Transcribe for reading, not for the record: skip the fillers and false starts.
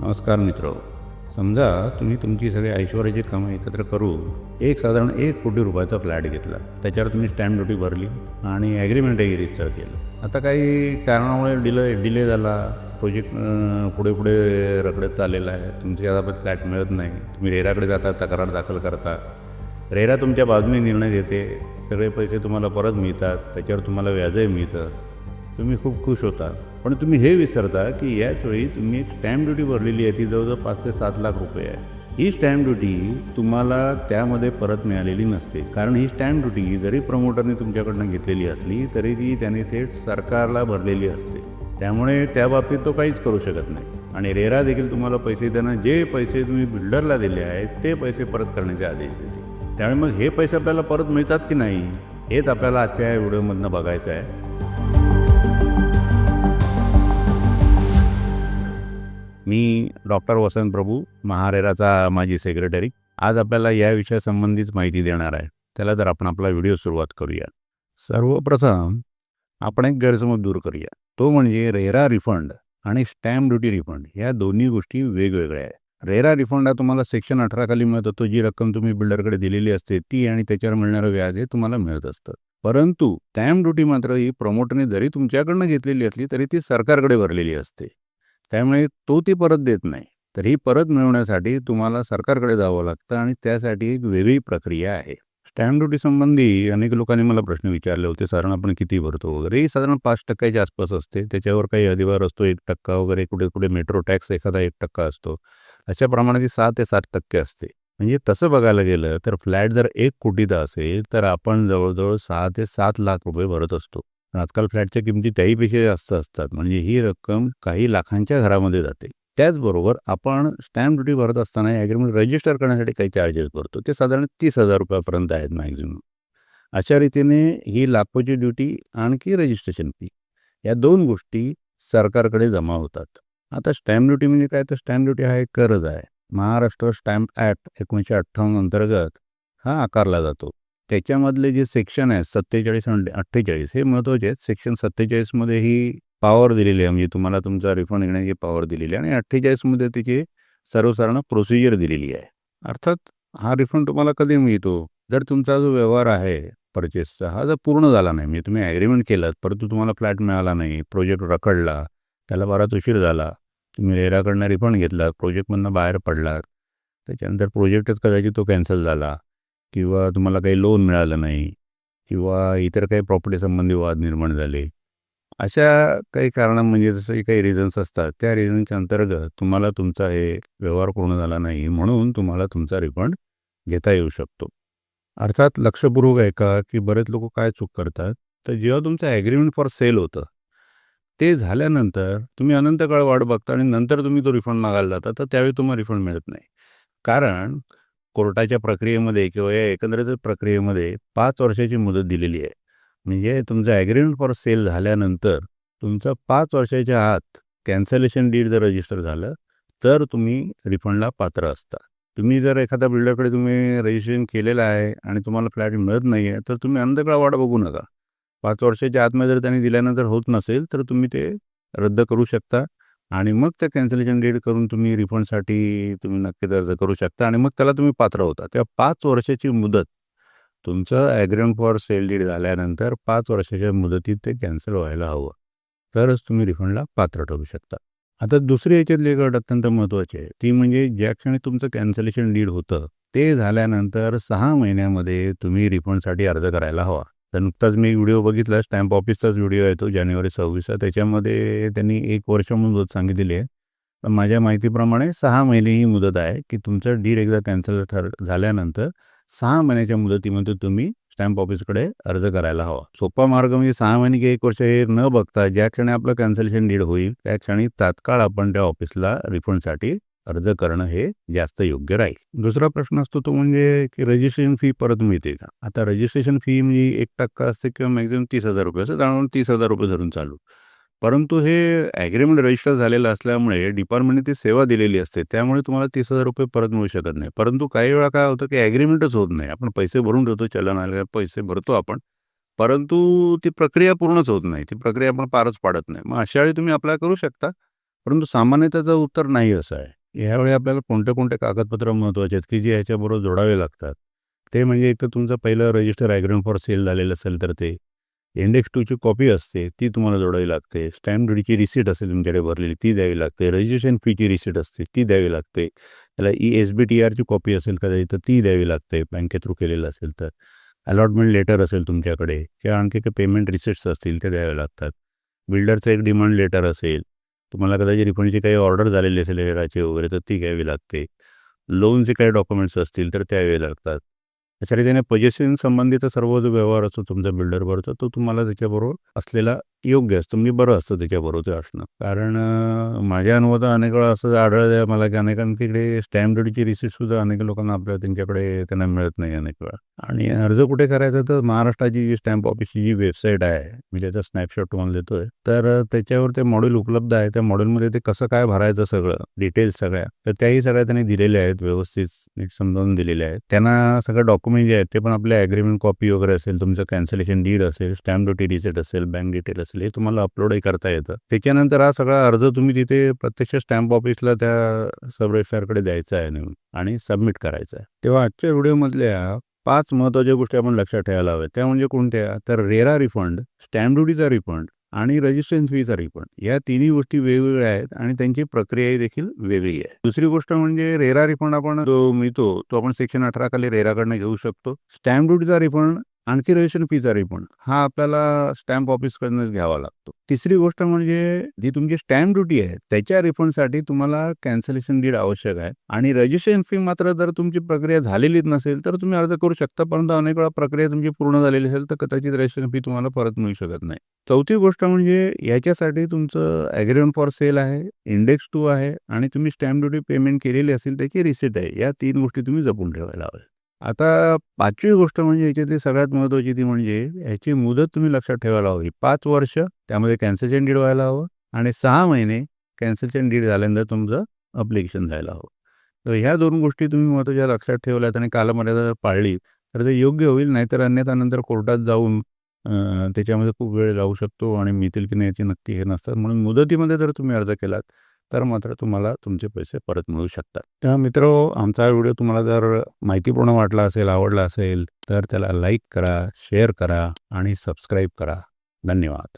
नमस्कार मित्र. समजा तुम्ही तुमची सगळी ऐश्वर्याची कामं एकत्र करून साधारण 1 कोटी रुपयाचा फ्लॅट घेतला. त्याच्यावर तुम्ही स्टॅम्प ड्युटी भरली आणि ॲग्रीमेंटही रजिस्टर केलं. आता काही कारणामुळे डिले झाला, प्रोजेक्ट पुढे रखडत चाललेला आहे. तुमची आता फ्लॅट मिळत नाही. तुम्ही रेराकडे जाता, तक्रार दाखल करता. रेरा तुमच्या बाजूने निर्णय देते. सगळे पैसे तुम्हाला परत मिळतात. त्याच्यावर तुम्हाला व्याजही मिळतं. तुम्ही खूप खुश होता. पण तुम्ही हे विसरता की याच वेळी तुम्ही एक स्टॅम्प ड्युटी भरलेली आहे. ती जवळजवळ 5 ते 7 लाख रुपये आहे. ही स्टॅम्प ड्युटी तुम्हाला त्यामध्ये परत मिळालेली नसते. कारण ही स्टॅम्प ड्युटी जरी प्रमोटरने तुमच्याकडनं घेतलेली असली तरी ती त्याने थेट सरकारला भरलेली असते. त्यामुळे त्या बाबतीत तो काहीच करू शकत नाही. आणि रेरा देखील तुम्हाला पैसे देताना जे पैसे तुम्ही बिल्डरला दिले आहेत ते पैसे परत करण्याचे आदेश देते. त्यामुळे मग हे पैसे आपल्याला परत मिळतात की नाही हेच आपल्याला आजच्या या व्हिडिओमधनं बघायचं आहे. मी डॉक्टर वसंत प्रभू, महारेराचा माजी सेक्रेटरी. आज आपल्याला या विषयासंबंधीच माहिती देणार आहे. त्याला तर आपण आपला व्हिडिओ सुरुवात करूया. सर्वप्रथम आपण एक गैरसमज दूर करूया. तो म्हणजे रेरा रिफंड आणि स्टॅम्प ड्युटी रिफंड या दोन्ही गोष्टी वेगवेगळ्या आहेत. रेरा रिफंड हा तुम्हाला सेक्शन 18 खाली मिळत होतो. जी रक्कम तुम्ही बिल्डरकडे दिलेली असते ती आणि त्याच्यावर मिळणारं व्याज हे तुम्हाला मिळत असतं. परंतु स्टॅम्प ड्युटी मात्र ही प्रमोटरने जरी तुमच्याकडनं घेतलेली असली तरी ती सरकारकडे भरलेली असते. त्यामुळे तो ती परत देत नाही. तर ही परत मिळवण्यासाठी तुम्हाला सरकारकडे जावं लागतं आणि त्यासाठी एक वेगळी प्रक्रिया आहे. स्टॅम्प ड्युटी संबंधी अनेक लोकांनी मला प्रश्न विचारले होते. साधारण आपण किती भरतो वगैरे. ही साधारण 5% आसपास असते. त्याच्यावर काही अधिभार असतो 1% वगैरे. कुठे मेट्रो टॅक्स एखादा 1% असतो. अशा प्रमाणे ती 6 ते 7% असते. म्हणजे तसं बघायला गेलं तर फ्लॅट जर 1 कोटीचा असेल तर आपण जवळजवळ 6 ते 7 लाख रुपये भरत असतो. आजकाल फ्लॅटच्या किमती त्याहीपेक्षा जास्त असतात. म्हणजे ही रक्कम काही लाखांच्या घरामध्ये जाते. त्याचबरोबर आपण स्टॅम्प ड्युटी भरत असताना ॲग्रीमेंट रजिस्टर करण्यासाठी काही चार्जेस भरतो. ते साधारण 30,000 रुपयापर्यंत आहेत मॅक्झिमम. अशा रीतीने ही लाखोची ड्युटी आणखी रजिस्ट्रेशन फी या 2 गोष्टी सरकारकडे जमा होतात. आता स्टॅम्प ड्युटी म्हणजे काय? तर स्टॅम्प ड्युटी हा एक करच आहे. महाराष्ट्र स्टॅम्प ॲक्ट 1958 अंतर्गत हा आकारला जातो. त्याच्यामधले जे सेक्शन आहेत 47 आणि 48 हे महत्त्वाचे आहेत. सेक्शन 47मध्ये ही पॉवर दिलेली आहे. म्हणजे तुम्हाला तुमचा रिफंड घेण्याची पॉवर दिलेली आहे आणि 48मध्ये त्याची सर्वसाधारण प्रोसिजर दिलेली आहे. अर्थात हा रिफंड तुम्हाला कधी मिळतो? जर तुमचा जो व्यवहार आहे परचेसचा हा जर पूर्ण झाला नाही. म्हणजे तुम्ही ॲग्रीमेंट केलं परंतु तुम्हाला फ्लॅट मिळाला नाही, प्रोजेक्ट रखडला, त्याला बराच उशीर झाला, तुम्ही रेराकडनं रिफंड घेतला, प्रोजेक्टमधनं बाहेर पडलात, त्याच्यानंतर प्रोजेक्टच कदाचित तो कॅन्सल झाला किंवा तुम्हाला काही लोन मिळालं नाही किंवा इतर काही प्रॉपर्टी संबंधी वाद निर्माण झाले. अशा काही कारणां म्हणजे जसं काही रिझन्स असतात त्या रिझनच्या अंतर्गत तुम्हाला तुमचा हे व्यवहार पूर्ण झाला नाही म्हणून तुम्हाला तुमचा रिफंड घेता येऊ शकतो. अर्थात लक्षपूर्वक आहे का की बरेच लोक काय चूक करतात, तर जेव्हा तुमचं ॲग्रीमेंट फॉर सेल होतं ते झाल्यानंतर तुम्ही अनंत काळ वाट बघता आणि नंतर तुम्ही तो रिफंड मागायला जाता तर त्यावेळी तुम्हाला रिफंड मिळत नाही. कारण कोर्टाच्या प्रक्रियेमध्ये किंवा या एकंदरीत प्रक्रियेमध्ये 5 वर्षाची मुदत दिलेली आहे. म्हणजे तुमचं ॲग्रीमेंट फॉर सेल झाल्यानंतर तुमचं 5 वर्षाच्या आत कॅन्सलेशन डीड जर रजिस्टर झालं तर तुम्ही रिफंडला पात्र असता. तुम्ही जर एखाद्या बिल्डरकडे तुम्ही रजिस्ट्रेशन केलेलं आहे आणि तुम्हाला फ्लॅट मिळत नाही आहे तर तुम्ही अंधकाळ वाट बघू नका. 5 वर्षाच्या आतमध्ये जर त्यांनी दिल्यानंतर होत नसेल तर तुम्ही ते रद्द करू शकता आणि मग त्या कॅन्सलेशन डीड करून तुम्ही रिफंडसाठी तुम्ही नक्कीच अर्ज करू शकता आणि मग त्याला तुम्ही पात्र होता. तेव्हा 5 वर्षाची मुदत तुमचं ॲग्रीमेंट फॉर सेल डीड झाल्यानंतर 5 वर्षाच्या मुदतीत ते कॅन्सल व्हायला हवं. तरच तुम्ही रिफंडला पात्र ठरू शकता. आता दुसरी याच्यातली एक अट अत्यंत महत्त्वाची आहे. ती म्हणजे ज्या क्षणी तुमचं कॅन्सलेशन डीड होतं ते झाल्यानंतर 6 महिन्यामध्ये तुम्ही रिफंडसाठी अर्ज करायला हवा. तर नुकताच मी व्हिडिओ बघितला, स्टॅम्प ऑफिसचाच व्हिडिओ आहे तो जानेवारी 26. त्याच्यामध्ये त्यांनी 1 वर्ष मुदत सांगितलेली आहे. पण माझ्या माहितीप्रमाणे 6 महिने ही मुदत आहे की तुमचं डीड एकदा कॅन्सल झाल्यानंतर 6 महिन्याच्या मुदतीमध्ये तुम्ही स्टॅम्प ऑफिसकडे अर्ज करायला हवा. सोपा मार्ग म्हणजे 6 महिने की 1 वर्ष हे न बघता ज्या क्षणी आपलं कॅन्सलेशन डीड होईल त्या क्षणी तात्काळ आपण त्या ऑफिसला रिफंडसाठी अर्ज करणं हे जास्त योग्य राहील. दुसरा प्रश्न असतो तो म्हणजे की रजिस्ट्रेशन फी परत मिळते का? आता रजिस्ट्रेशन फी म्हणजे 1% असते किंवा मॅक्झिमम 30,000 रुपये असं जाणून 30,000 रुपये धरून चालू. परंतु हे ॲग्रीमेंट रजिस्टर झालेलं असल्यामुळे डिपार्टमेंटने ती सेवा दिलेली असते. त्यामुळे तुम्हाला 30,000 रुपये परत मिळू शकत नाही. परंतु काही वेळा काय होतं की ॲग्रीमेंटच होत नाही. आपण पैसे भरून ठेवतो, चलन आले पैसे भरतो आपण, परंतु ती प्रक्रिया पूर्णच होत नाही. ती प्रक्रिया आपण पारच पाडत नाही. मग अशा वेळी तुम्ही अप्लाय करू शकता. परंतु सामान्य त्याचं उत्तर नाही असं आहे. यावेळी आपल्याला कोणते कागदपत्र महत्त्वाचे आहेत, की जे ह्याच्याबरोबर जोडावे लागतात. ते म्हणजे एक तर तुमचं पहिलं रजिस्टर ॲग्रीमेंट फॉर सेल झालेलं असेल तर ते. इंडेक्स 2ची कॉपी असते, ती तुम्हाला जोडावी लागते. स्टॅम्प ड्युटीची रिसीट असेल तुमच्याकडे भरलेली, ती द्यावी लागते. रजिस्ट्रेशन फीची रिसीट असते, ती द्यावी लागते. त्याला ESBTRची कॉपी असेल कदाचित तर ती द्यावी लागते, बँके थ्रू केलेलं असेल तर. अलॉटमेंट लेटर असेल तुमच्याकडे किंवा आणखी काही पेमेंट रिसिट्स असतील ते द्यावे लागतात. बिल्डरचं एक डिमांड लेटर असेल, तुम्हाला कदाचित रिफंडची काही ऑर्डर झालेली असेल रेराची वगैरे तर ती घ्यावी लागते. लोनचे काही डॉक्युमेंट्स असतील तर त्या द्यावे लागतात. अशा रीतीने पजेशन संबंधीचा सर्व जो व्यवहार असतो तुमचा बिल्डरबरोबरचा तो तुम्हाला त्याच्याबरोबर असलेला योग्य असतं, म्हणजे बरं असतं त्याच्याबरोबर ते असणं. कारण माझ्या अनुभवात अनेक वेळा असं आढळलं आहे मला की अनेकांकडे स्टॅम्प ड्युटीची रिसिप्टसुद्धा अनेक लोकांना त्यांच्याकडे त्यांना मिळत नाही अनेक वेळा. आणि अर्ज कुठे करायचा तर महाराष्ट्राची जी स्टॅम्प ऑफिसची जी वेबसाईट आहे, मी त्याचा स्नॅपशॉट तुम्हाला देतोय. तर त्याच्यावर ते मॉड्यूल उपलब्ध आहे. त्या मॉड्यूलमध्ये ते कसं काय भरायचं सगळं डिटेल्स सगळ्या, तर त्याही सगळ्या त्यांनी दिलेल्या आहेत, व्यवस्थित नीट समजावून दिलेल्या आहेत. त्यांना सगळं डॉक्युमेंट जे आहेत ते पण आपल्या ॲग्रीमेंट कॉपी वगैरे असेल, तुमचं कॅन्सलेशन डीड असेल, स्टॅम्प ड्युटी रिसिट असेल, बँक डिटेल असेल, हे तुम्हाला अपलोडही करता येतं. त्याच्यानंतर हा सगळा अर्ज तुम्ही तिथे प्रत्यक्ष स्टॅम्प ऑफिसला त्या सब रजिस्ट्रारकडे द्यायचा आहे नेऊन आणि सबमिट करायचा आहे. तेव्हा आजच्या व्हिडिओमधल्या 5 महत्त्वाच्या गोष्टी आपण लक्षात ठेवायला हव्यात. त्या म्हणजे कोणत्या? तर रेरा रिफंड, स्टॅम्प ड्युटीचा रिफंड आणि रजिस्ट्रेशन फीचा रिफंड. या तिन्ही गोष्टी वेगवेगळ्या आहेत आणि त्यांची प्रक्रियाही देखील वेगळी आहे. दुसरी गोष्ट म्हणजे रेरा रिफंड आपण जो मिळतो तो आपण सेक्शन 18 खाली रेराकडनं घेऊ शकतो. स्टॅम्प ड्युटीचा रिफंड आणखी रजिस्ट्रेशन फीचा रिफंड हा आपल्याला स्टॅम्प ऑफिसकडूनच घ्यावा लागतो. तिसरी गोष्ट म्हणजे जी तुमची स्टॅम्प ड्युटी आहे त्याच्या रिफंडसाठी तुम्हाला कॅन्सलेशन डीड आवश्यक आहे आणि रजिस्ट्रेशन फी मात्र जर तुमची प्रक्रिया झालेलीच नसेल तर तुम्ही अर्ज करू शकता, परंतु अनेक वेळा प्रक्रिया तुमची पूर्ण झालेली असेल तर कदाचित रजिस्ट्रेशन फी तुम्हाला परत मिळू शकत नाही. चौथी गोष्ट म्हणजे याच्यासाठी तुमचं ॲग्रीमेंट फॉर सेल आहे, इंडेक्स 2 आहे आणि तुम्ही स्टॅम्प ड्युटी पेमेंट केलेली असेल त्याची रिसिट आहे. या 3 गोष्टी तुम्ही जपून ठेवायला हव्या. आता 5वी गोष्ट म्हणजे याच्यातली सगळ्यात महत्त्वाची ती म्हणजे ह्याची मुदत तुम्ही लक्षात ठेवायला हवी. 5 वर्ष त्यामध्ये कॅन्सलेशन डीड व्हायला हवं आणि 6 महिने कॅन्सलेशन डीड झाल्यानंतर तुमचं ॲप्लिकेशन जायला हवं. तर ह्या 2 गोष्टी तुम्ही महत्त्वाच्या लक्षात ठेवल्यात आणि कालमर्यादा जर पाळली तर ते योग्य होईल. नाहीतर अन्यथा नंतर कोर्टात जाऊन त्याच्यामध्ये खूप वेळ जाऊ शकतो आणि मिळतील की नाही याची नक्की हे नसतात. म्हणून मुदतीमध्ये जर तुम्ही अर्ज केलात तर मात्र तुम्हाला तुमचे पैसे परत मिळू शकतात. तेव्हा मित्रांनो, आमचा व्हिडिओ तुम्हाला जर माहितीपूर्ण वाटला असेल, आवडला असेल तर त्याला लाईक करा, शेअर करा आणि सबस्क्राईब करा. धन्यवाद.